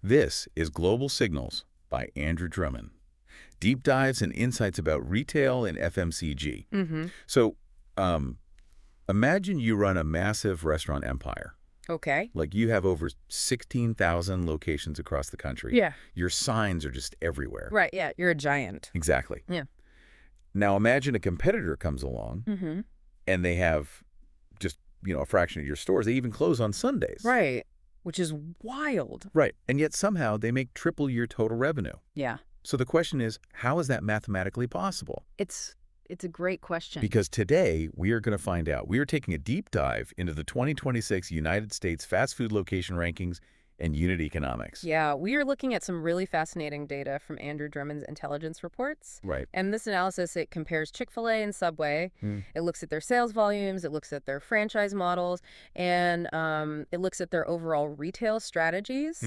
This is Global Signals by Andrew Drummond. Deep dives and insights about retail and FMCG. So, imagine you run a massive restaurant empire. Okay. Like you have over 16,000 locations across the country. Yeah. Your signs are just everywhere. Right, yeah. You're a giant. Exactly. Yeah. Now imagine a competitor comes along and they have just, a fraction of your stores. They even close on Sundays. Right. Which is wild. Right. And yet somehow they make triple your total revenue. Yeah. So the question is, how is that mathematically possible? It's a great question. Because today we are going to find out. We are taking a deep dive into the 2026 United States fast food location rankings and unit economics. Yeah, we are looking at some really fascinating data from Andrew Drummond's intelligence reports. Right. And this analysis, it compares Chick-fil-A and Subway. It looks at their sales volumes, it looks at their franchise models, and it looks at their overall retail strategies.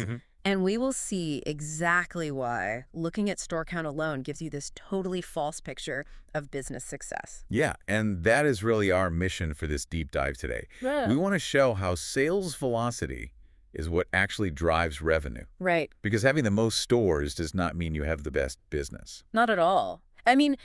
And we will see exactly why looking at store count alone gives you this totally false picture of business success. Yeah, and that is really our mission for this deep dive today. Yeah. We want to show how sales velocity is what actually drives revenue. Right. Because having the most stores does not mean you have the best business. Not at all. I mean,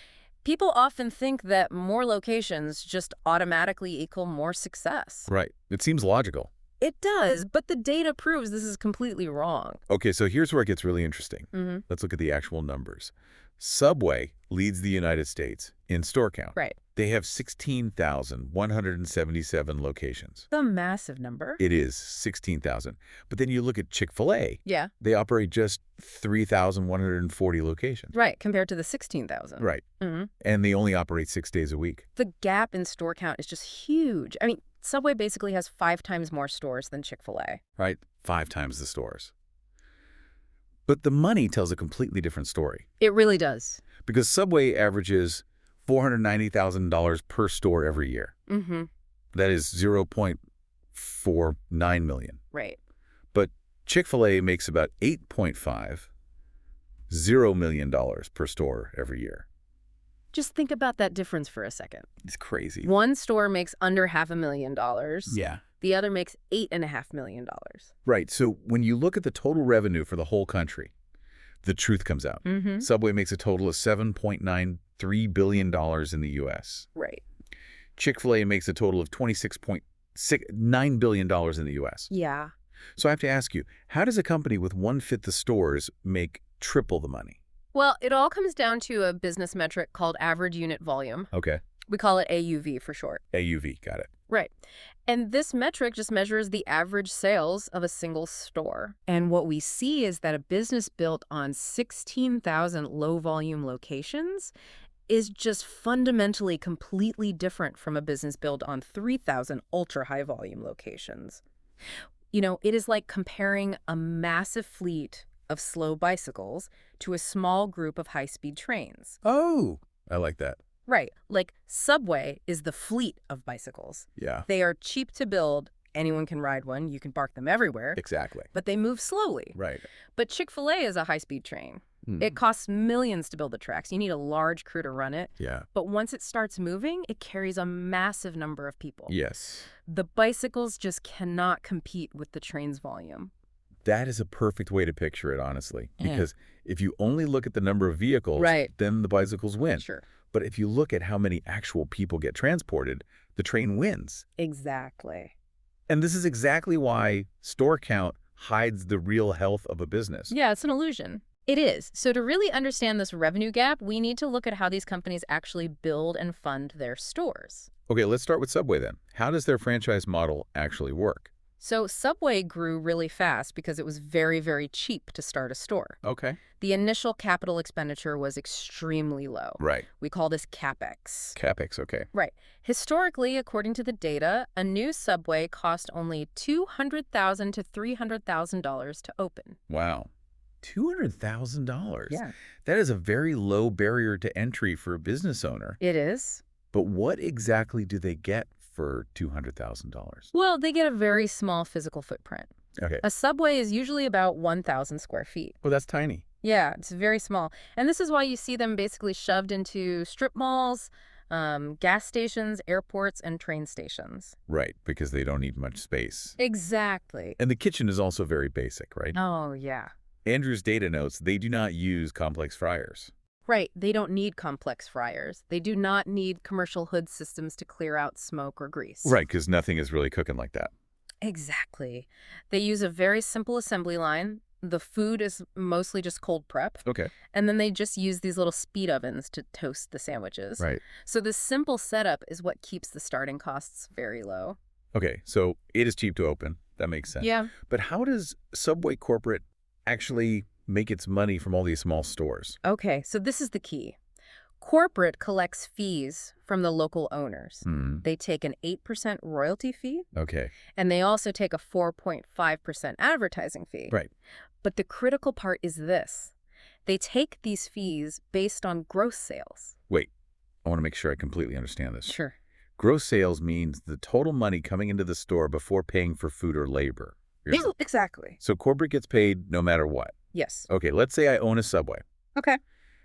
people often think that more locations just automatically equal more success. Right. It seems logical. It does, but the data proves this is completely wrong. Okay, so here's where it gets really interesting. Let's look at the actual numbers. Subway leads the United States in store count. Right. They have 16,177 locations. The massive number. It is 16,000. But then you look at Chick-fil-A. Yeah. They operate just 3,140 locations. Right, compared to the 16,000. Right. And they only operate 6 days a week. The gap in store count is just huge. I mean, Subway basically has 5 times more stores than Chick-fil-A. Right? 5 times the stores. But the money tells a completely different story. It really does. Because Subway averages $490,000 per store every year. That is $0.49 million. Right. But Chick-fil-A makes about $8.50 million per store every year. Just think about that difference for a second. It's crazy. One store makes under $500,000. Yeah. The other makes $8.5 million. Right. So when you look at the total revenue for the whole country, the truth comes out. Subway makes a total of $7.93 billion in the U.S. Right. Chick-fil-A makes a total of $26.9 billion in the U.S. Yeah. So I have to ask you, how does a company with one-fifth the stores make triple the money? Well, it all comes down to a business metric called average unit volume. Okay. We call it AUV for short. AUV, got it. Right. And this metric just measures the average sales of a single store. And what we see is that a business built on 16,000 low-volume locations is just fundamentally completely different from a business built on 3,000 ultra-high-volume locations. It is like comparing a massive fleet of slow bicycles to a small group of high-speed trains. Oh, I like that. Right. Like Subway is the fleet of bicycles. Yeah. They are cheap to build. Anyone can ride one. You can park them everywhere. Exactly. But they move slowly. Right. But Chick-fil-A is a high-speed train. It costs millions to build the tracks. You need a large crew to run it. Yeah. But once it starts moving, it carries a massive number of people. Yes. The bicycles just cannot compete with the train's volume. That is a perfect way to picture it, honestly. Yeah. Because if you only look at the number of vehicles, Right. then the bicycles win. Sure. But if you look at how many actual people get transported, the train wins. Exactly. And this is exactly why store count hides the real health of a business. Yeah, it's an illusion. It is. So to really understand this revenue gap, we need to look at how these companies actually build and fund their stores. Okay, let's start with Subway then. How does their franchise model actually work? So Subway grew really fast because it was very, very cheap to start a store. Okay. The initial capital expenditure was extremely low. Right. We call this capex. Capex, okay. Right. Historically, according to the data, a new Subway cost only $200,000 to $300,000 to open. Wow. $200,000. Yeah. That is a very low barrier to entry for a business owner. It is. But what exactly do they get for $200,000? Well, they get a very small physical footprint. Okay. A Subway is usually about 1,000 square feet. Well, that's tiny. Yeah, it's very small. And this is why you see them basically shoved into strip malls, gas stations, airports, and train stations. Right, because they don't need much space. Exactly. And the kitchen is also very basic, right? Oh, yeah. Andrew's data notes they do not use complex fryers. Right. They don't need complex fryers. They do not need commercial hood systems to clear out smoke or grease. Right, because nothing is really cooking like that. Exactly. They use a very simple assembly line. The food is mostly just cold prep. Okay. And then they just use these little speed ovens to toast the sandwiches. Right. So this simple setup is what keeps the starting costs very low. Okay, so it is cheap to open. That makes sense. Yeah. But how does Subway corporate actually make its money from all these small stores? Okay, so this is the key. Corporate collects fees from the local owners. They take an 8% royalty fee, Okay. and they also take a 4.5% advertising fee. Right. But the critical part is this. They take these fees based on gross sales. Wait, I want to make sure I completely understand this. Sure. Gross sales means the total money coming into the store before paying for food or labor. Exactly. So corporate gets paid no matter what. Yes. Okay, let's say I own a Subway. Okay.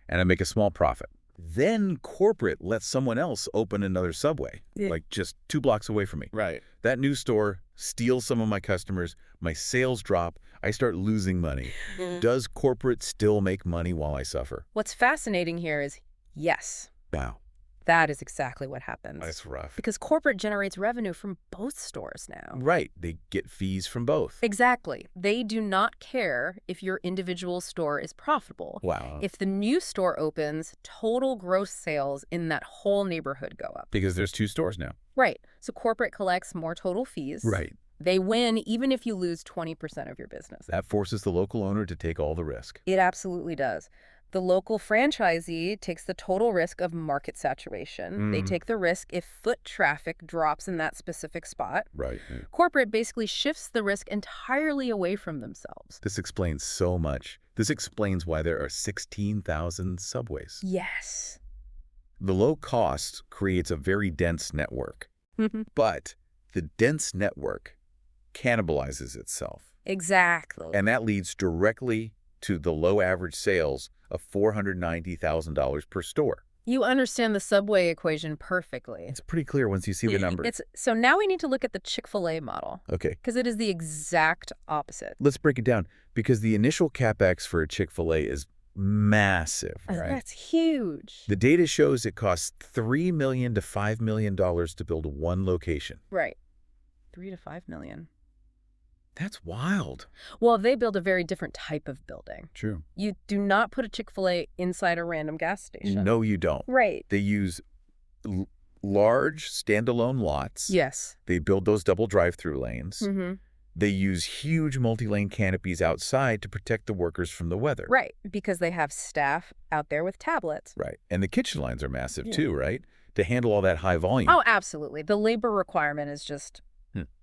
And I make a small profit. Then corporate lets someone else open another Subway, like just 2 blocks away from me. Right. That new store steals some of my customers, my sales drop, I start losing money. Does corporate still make money while I suffer? What's fascinating here is, yes, Wow, that is exactly what happens. that's rough. Because corporate generates revenue from both stores now. Right, they get fees from both. Exactly. They do not care if your individual store is profitable. Wow. If the new store opens, total gross sales in that whole neighborhood go up. Because there's 2 stores now. Right. So corporate collects more total fees. Right. They win even if you lose 20% of your business. That forces the local owner to take all the risk. It absolutely does. The local franchisee takes the total risk of market saturation. They take the risk if foot traffic drops in that specific spot. Right. Corporate basically shifts the risk entirely away from themselves. This explains so much. This explains why there are 16,000 Subways. Yes. The low cost creates a very dense network. But the dense network cannibalizes itself. Exactly. And that leads directly to the low average sales of $490,000 per store. You understand the Subway equation perfectly. It's pretty clear once you see the numbers. So now we need to look at the Chick-fil-A model. Okay, Because it is the exact opposite. let's break it down because the initial capex for a Chick-fil-A is massive, right? That's huge. The data shows it costs $3 million to $5 million to build one location. Right. 3 to 5 million. That's wild. Well, they build a very different type of building. True. You do not put a Chick-fil-A inside a random gas station. No, you don't. Right. They use large standalone lots. Yes. They build those double drive-through lanes. Mm-hmm. They use huge multi-lane canopies outside to protect the workers from the weather. Right, because they have staff out there with tablets. Right. And the kitchen lines are massive too, right? To handle all that high volume. Oh, absolutely. The labor requirement is just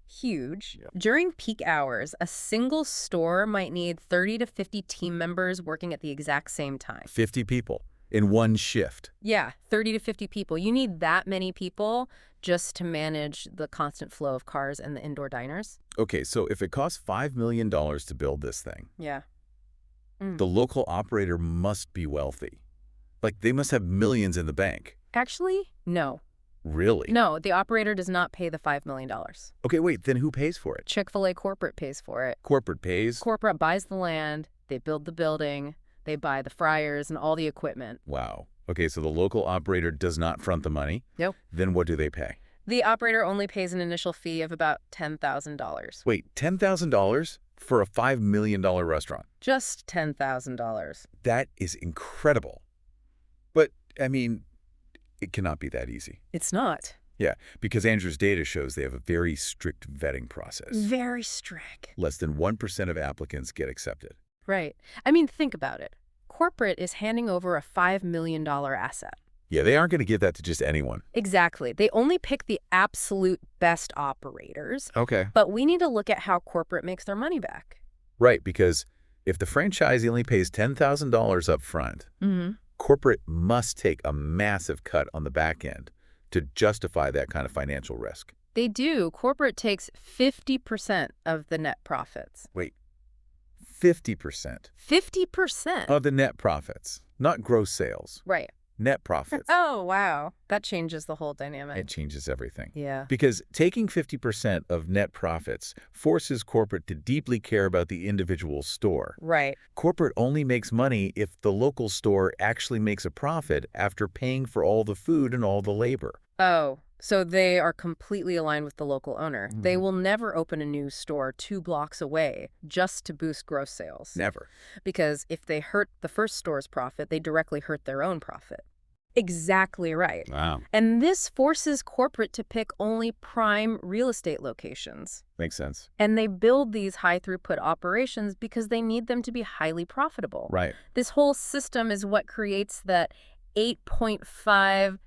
huge. Yeah. During peak hours, a single store might need 30 to 50 team members working at the exact same time. 50 people in one shift. Yeah, 30 to 50 people. You need that many people just to manage the constant flow of cars and the indoor diners. Okay, so if it costs $5 million to build this thing, Yeah. the local operator must be wealthy. Like, they must have millions in the bank. Actually, no. Really? No, the operator does not pay the $5 million. Okay, wait, then who pays for it? Chick-fil-A corporate pays for it. Corporate pays? Corporate buys the land, they build the building, they buy the fryers and all the equipment. Wow. Okay, so the local operator does not front the money? Nope. Then what do they pay? The operator only pays an initial fee of about $10,000. Wait, $10,000 for a $5 million restaurant? Just $10,000. That is incredible. But, I mean, it cannot be that easy. It's not. Yeah, because Andrew's data shows they have a very strict vetting process. Very strict. Less than 1% of applicants get accepted. Right. I mean, think about it. Corporate is handing over a $5 million asset. Yeah, they aren't going to give that to just anyone. Exactly. They only pick the absolute best operators. Okay. But we need to look at how corporate makes their money back. Right, because if the franchisee only pays $10,000 up front, corporate must take a massive cut on the back end to justify that kind of financial risk. They do. Corporate takes 50% of the net profits. Wait, 50%? 50%? Of the net profits, not gross sales. Right. net profits. Oh, wow. That changes the whole dynamic. It changes everything. Yeah. Because taking 50% of net profits forces corporate to deeply care about the individual store. Right. Corporate only makes money if the local store actually makes a profit after paying for all the food and all the labor. Oh, so they are completely aligned with the local owner. They will never open a new store 2 blocks away just to boost gross sales. Never. Because if they hurt the first store's profit, they directly hurt their own profit. Exactly right. Wow. And this forces corporate to pick only prime real estate locations. Makes sense. And they build these high-throughput operations because they need them to be highly profitable. Right. This whole system is what creates that $8.50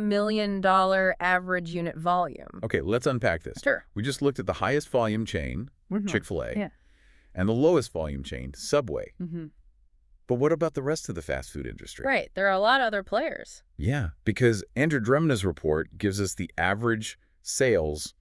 million average unit volume. Okay, let's unpack this. Sure. We just looked at the highest volume chain, Chick-fil-A, Yeah. and the lowest volume chain, Subway. Mm-hmm. But what about the rest of the fast food industry? Right. There are a lot of other players. Yeah, because Andrew Drummond's report gives us the average sales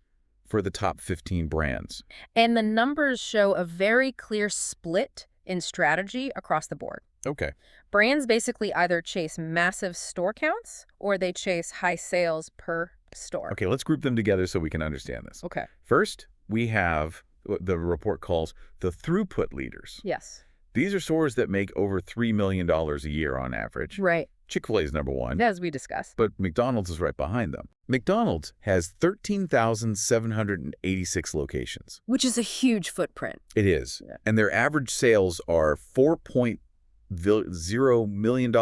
for the top 15 brands. And the numbers show a very clear split in strategy across the board. Okay. Brands basically either chase massive store counts or they chase high sales per store. Okay, let's group them together so we can understand this. Okay. First, we have what the report calls the throughput leaders. Yes. These are stores that make over $3 million a year on average. Right. Chick-fil-A is number one. As we discussed. But McDonald's is right behind them. McDonald's has 13,786 locations. Which is a huge footprint. It is. Yeah. And their average sales are $4.0 million.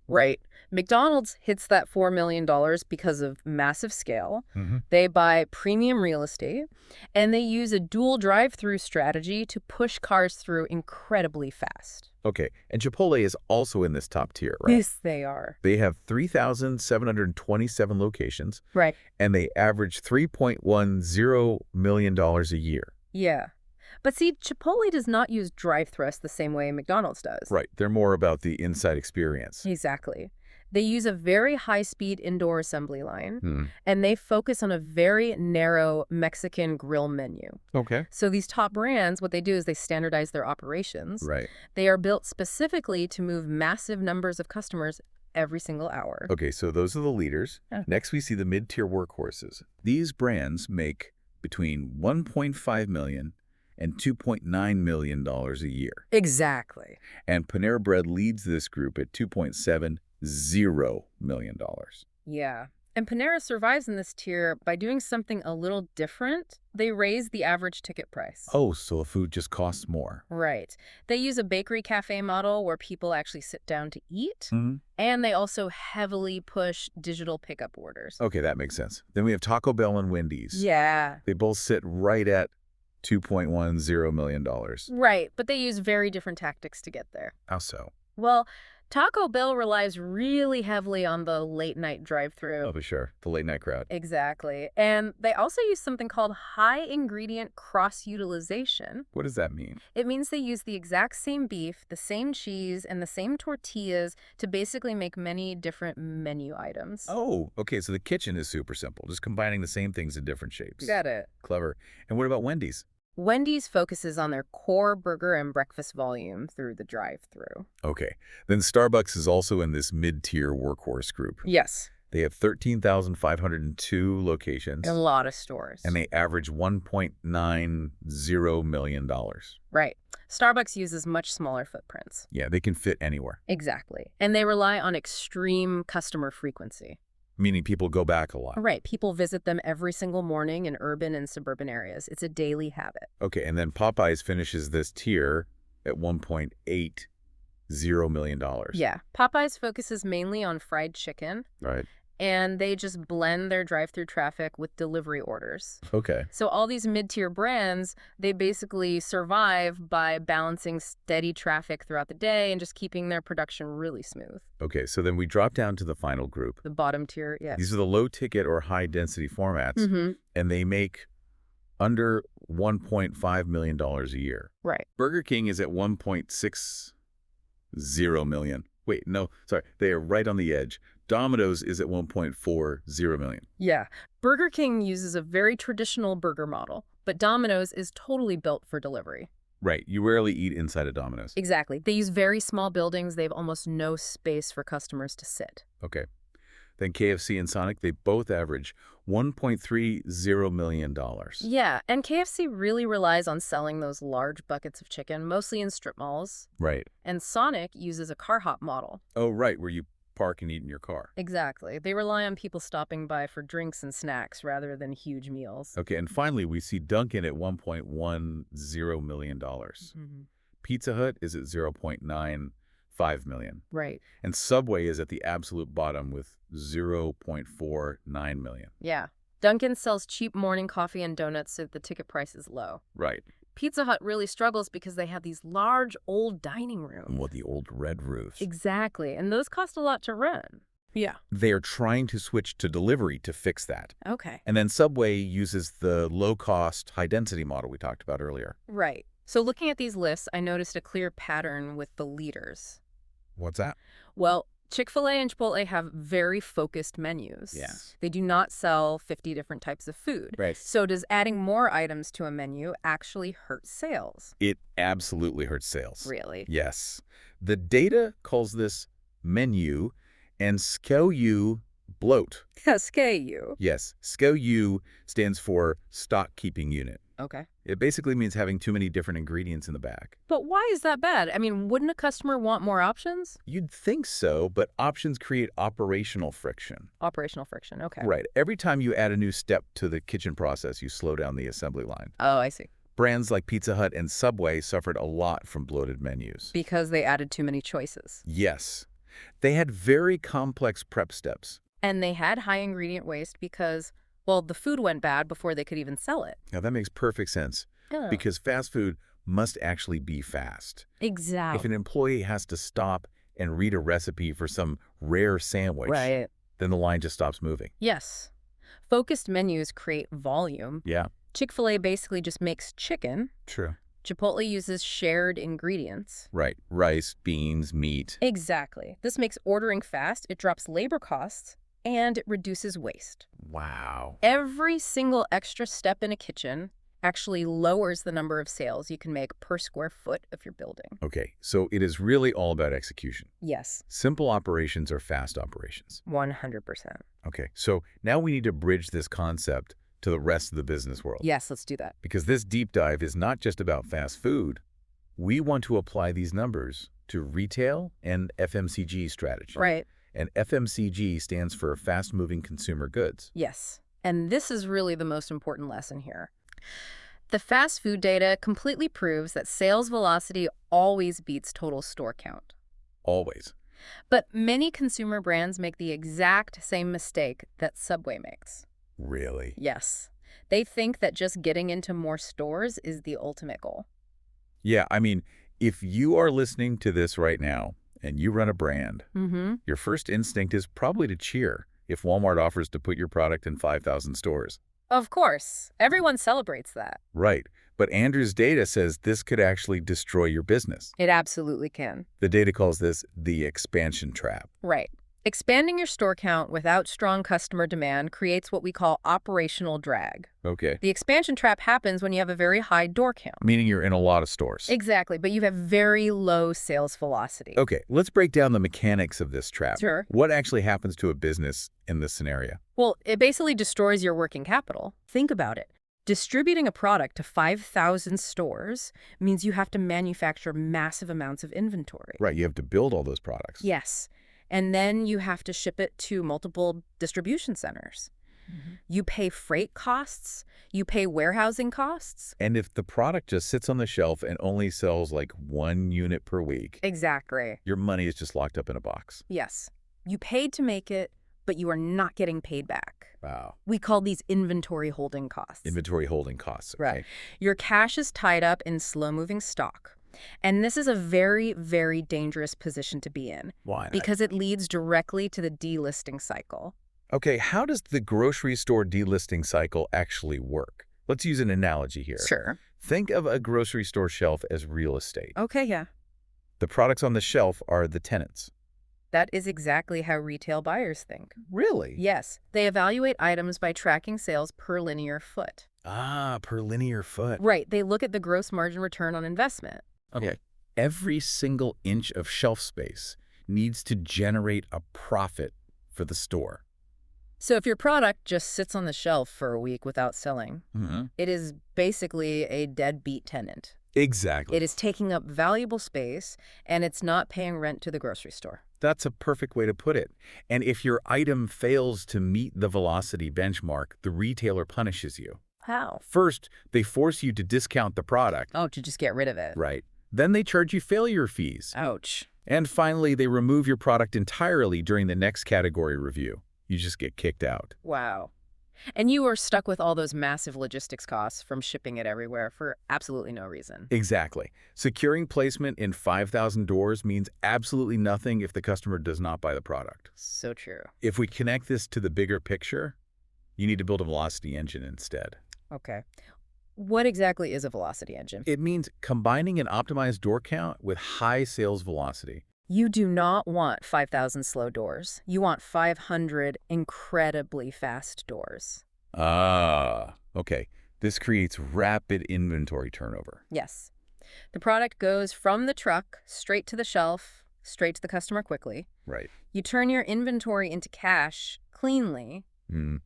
Right. McDonald's hits that $4 million because of massive scale. Mm-hmm. They buy premium real estate, and they use a dual drive-through strategy to push cars through incredibly fast. Okay, and Chipotle is also in this top tier, right? Yes, they are. They have 3,727 locations. Right. And they average $3.10 million a year. Yeah. But see, Chipotle does not use drive-thrust the same way McDonald's does. Right. They're more about the inside experience. Exactly. They use a very high-speed indoor assembly line, Hmm. and they focus on a very narrow Mexican grill menu. Okay. So these top brands, what they do is they standardize their operations. Right. They are built specifically to move massive numbers of customers every single hour. Okay, so those are the leaders. Okay. Next, we see the mid-tier workhorses. These brands make between $1.5 million and $2.9 million a year. Exactly. And Panera Bread leads this group at $2.70 million. Yeah. And Panera survives in this tier by doing something a little different. They raise the average ticket price. Oh, so the food just costs more. Right. They use a bakery cafe model where people actually sit down to eat. Mm-hmm. And they also heavily push digital pickup orders. Okay, that makes sense. Then we have Taco Bell and Wendy's. Yeah. They both sit right at $2.10 million. Right. But they use very different tactics to get there. How so? Well, Taco Bell relies really heavily on the late-night drive-thru. Oh, for sure. The late night crowd. Exactly. And they also use something called high-ingredient cross-utilization. What does that mean? It means they use the exact same beef, the same cheese, and the same tortillas to basically make many different menu items. Oh, okay. So the kitchen is super simple. Just combining the same things in different shapes. Got it. Clever. And what about Wendy's? Wendy's focuses on their core burger and breakfast volume through the drive-thru. Okay. Then Starbucks is also in this mid-tier workhorse group. Yes. They have 13,502 locations. A lot of stores. And they average $1.90 million. Right. Starbucks uses much smaller footprints. Yeah, they can fit anywhere. Exactly. And they rely on extreme customer frequency. Meaning people go back a lot. Right. People visit them every single morning in urban and suburban areas. It's a daily habit. Okay, and then Popeyes finishes this tier at $1.80 million. Yeah. Popeyes focuses mainly on fried chicken, Right. and they just blend their drive-through traffic with delivery orders. Okay. So all these mid-tier brands, they basically survive by balancing steady traffic throughout the day and just keeping their production really smooth. Okay, so then we drop down to the final group. The bottom tier, yeah. These are the low-ticket or high-density formats, Mm-hmm. and they make under $1.5 million a year. Right. Burger King is at $1.60 million. Wait, no, sorry. They are right on the edge. Domino's is at $1.40 million. Yeah. Burger King uses a very traditional burger model, but Domino's is totally built for delivery. Right. You rarely eat inside a Domino's. Exactly. They use very small buildings. They have almost no space for customers to sit. Okay. Then KFC and Sonic, they both average $1.30 million. Yeah, and KFC really relies on selling those large buckets of chicken, mostly in strip malls. Right. And Sonic uses a car hop model. Oh, right, where you park and eat in your car. Exactly. They rely on people stopping by for drinks and snacks rather than huge meals. Okay, and finally, we see Dunkin' at $1.10 million. Mm-hmm. Pizza Hut is at $0.95 million. Right. And Subway is at the absolute bottom with $0.49 million. Yeah. Dunkin' sells cheap morning coffee and donuts so the ticket price is low. Right. Pizza Hut really struggles because they have these large old dining rooms. Well, the old red roofs. Exactly. And those cost a lot to run. Yeah. They are trying to switch to delivery to fix that. Okay. And then Subway uses the low-cost, high-density model we talked about earlier. Right. So looking at these lists, I noticed a clear pattern with the leaders. What's that? Well, Chick-fil-A and Chipotle have very focused menus. Yeah. They do not sell 50 different types of food. Right. So does adding more items to a menu actually hurt sales? It absolutely hurts sales. Really? Yes. The data calls this menu and SKU bloat. SKU. Yes, SKU stands for stock keeping unit. Okay. It basically means having too many different ingredients in the bag. But why is that bad? I mean, wouldn't a customer want more options? You'd think so, but options create operational friction. Operational friction. Okay. Right. Every time you add a new step to the kitchen process, you slow down the assembly line. Oh, I see. Brands like Pizza Hut and Subway suffered a lot from bloated menus. Because they added too many choices. Yes. They had very complex prep steps. And they had high ingredient waste because, well, the food went bad before they could even sell it. Now, that makes perfect sense Oh. because fast food must actually be fast. Exactly. If an employee has to stop and read a recipe for some rare sandwich, Right. then the line just stops moving. Yes. Focused menus create volume. Yeah, Chick-fil-A basically just makes chicken. true. Chipotle uses shared ingredients. Right. Rice, beans, meat. Exactly. This makes ordering fast, it drops labor costs, and it reduces waste. Wow. Every single extra step in a kitchen actually lowers the number of sales you can make per square foot of your building. Okay, so it is really all about execution. Yes, Simple operations are fast operations. 100%. Okay, so now we need to bridge this concept to the rest of the business world. Yes, let's do that. Because this deep dive is not just about fast food. We want to apply these numbers to retail and FMCG strategy. Right. And FMCG stands for fast-moving consumer goods. Yes. And this is really the most important lesson here. The fast food data completely proves that sales velocity always beats total store count. Always. But many consumer brands make the exact same mistake that Subway makes. Really? Yes. They think that just getting into more stores is the ultimate goal. Yeah, I mean, if you are listening to this right now and you run a brand, your first instinct is probably to cheer if Walmart offers to put your product in 5,000 stores. Of course. Everyone celebrates that. Right. But Andrew's data says this could actually destroy your business. It absolutely can. The data calls this the expansion trap. Right. Expanding your store count without strong customer demand creates what we call operational drag. Okay. The expansion trap happens when you have a very high door count. Meaning you're in a lot of stores. Exactly, but you have very low sales velocity. Okay, let's break down the mechanics of this trap. Sure. What actually happens to a business in this scenario? Well, it basically destroys your working capital. Think about it. Distributing a product to 5,000 stores means you have to manufacture massive amounts of inventory. Right, you have to build all those products. Yes. And then you have to ship it to multiple distribution centers. You pay freight costs, you pay warehousing costs. And if the product just sits on the shelf and only sells like 1 unit per week, Exactly. your money is just locked up in a box. Yes. You paid to make it, but you are not getting paid back. Wow. We call these inventory holding costs. Inventory holding costs. Okay? Right. Your cash is tied up in slow-moving stock. And this is a very, very dangerous position to be in. Why? Because it leads directly to the delisting cycle. Okay, how does the grocery store delisting cycle actually work? Let's use an analogy here. Sure. Think of a grocery store shelf as real estate. Okay, yeah. The products on the shelf are the tenants. That is exactly how retail buyers think. Really? Yes, they evaluate items by tracking sales per linear foot. Ah, per linear foot. Right. They look at the gross margin return on investment. Okay. Every single inch of shelf space needs to generate a profit for the store. So if your product just sits on the shelf for a week without selling, it is basically a deadbeat tenant. Exactly. It is taking up valuable space, and it's not paying rent to the grocery store. That's a perfect way to put it. And if your item fails to meet the velocity benchmark, the retailer punishes you. How? First, they force you to discount the product. Oh, to just get rid of it. Right. Then they charge you failure fees. Ouch. And finally, they remove your product entirely during the next category review. You just get kicked out. Wow. And you are stuck with all those massive logistics costs from shipping it everywhere for absolutely no reason. Exactly. Securing placement in 5,000 doors means absolutely nothing if the customer does not buy the product. So true. If we connect this to the bigger picture, you need to build a velocity engine instead. Okay. What exactly is a velocity engine? It means combining an optimized door count with high sales velocity. You do not want 5,000 slow doors. You want 500 incredibly fast doors. Ah, okay. This creates rapid inventory turnover. Yes. The product goes from the truck straight to the shelf, straight to the customer quickly. Right. You turn your inventory into cash cleanly.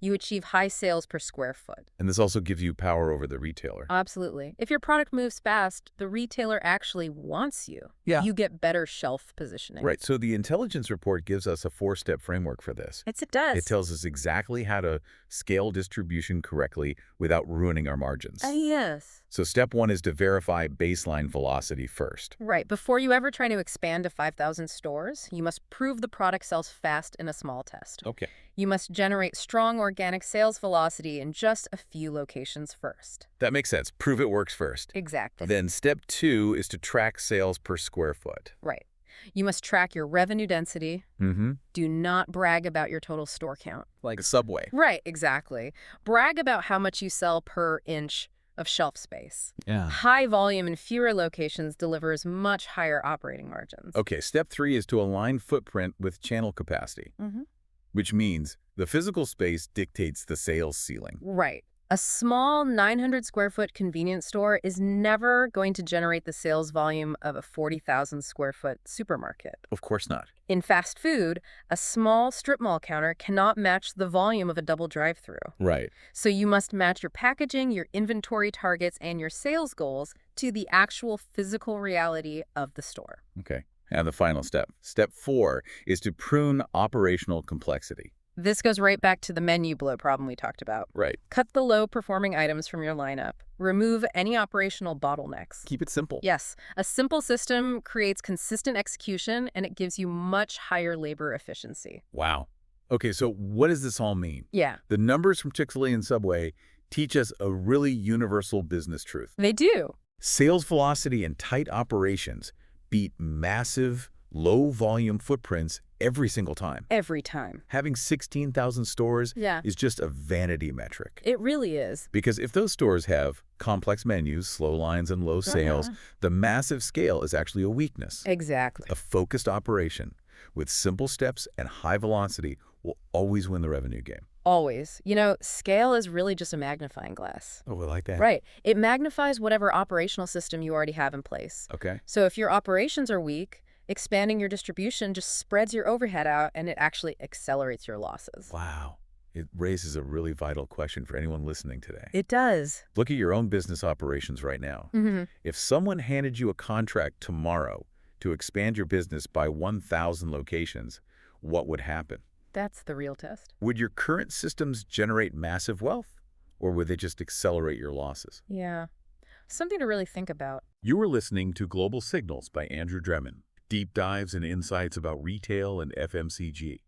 You achieve high sales per square foot. And this also gives you power over the retailer. Absolutely. If your product moves fast, the retailer actually wants you. Yeah. You get better shelf positioning. Right. So the intelligence report gives us a 4-step framework for this. It does. It tells us exactly how to scale distribution correctly without ruining our margins. Yes. So step 1 is to verify baseline velocity first. Right. Before you ever try to expand to 5,000 stores, you must prove the product sells fast in a small test. Okay. You must generate strong organic sales velocity in just a few locations first. That makes sense. Prove it works first. Exactly. Then step 2 is to track sales per square foot. Right. You must track your revenue density. Do not brag about your total store count. Like a Subway. Right, exactly. Brag about how much you sell per inch of shelf space. Yeah. High volume in fewer locations delivers much higher operating margins. Okay, step 3 is to align footprint with channel capacity, which means the physical space dictates the sales ceiling. Right. A small 900 square foot convenience store is never going to generate the sales volume of a 40,000 square foot supermarket. Of course not. In fast food, a small strip mall counter cannot match the volume of a double drive-through. Right. So you must match your packaging, your inventory targets, and your sales goals to the actual physical reality of the store. Okay. And the final step. Step 4 is to prune operational complexity. This goes right back to the menu bloat problem we talked about. Right. Cut the low-performing items from your lineup. Remove any operational bottlenecks. Keep it simple. Yes, a simple system creates consistent execution, and it gives you much higher labor efficiency. Wow. Okay, so what does this all mean? Yeah. The numbers from Chick-fil-A and Subway teach us a really universal business truth. They do. Sales velocity and tight operations beat massive, low-volume footprints every single time. Every time. Having 16,000 stores is just a vanity metric. It really is. Because if those stores have complex menus, slow lines, and low sales, the massive scale is actually a weakness. Exactly. A focused operation with simple steps and high velocity will always win the revenue game. Always. You know, scale is really just a magnifying glass. Oh, we like that. Right. It magnifies whatever operational system you already have in place. Okay. So if your operations are weak, expanding your distribution just spreads your overhead out, and it actually accelerates your losses. Wow. It raises a really vital question for anyone listening today. It does. Look at your own business operations right now. If someone handed you a contract tomorrow to expand your business by 1,000 locations, what would happen? That's the real test. Would your current systems generate massive wealth, or would they just accelerate your losses? Yeah. Something to really think about. You were listening to Global Signals by Andrew Drummond. Deep dives and insights about retail and FMCG.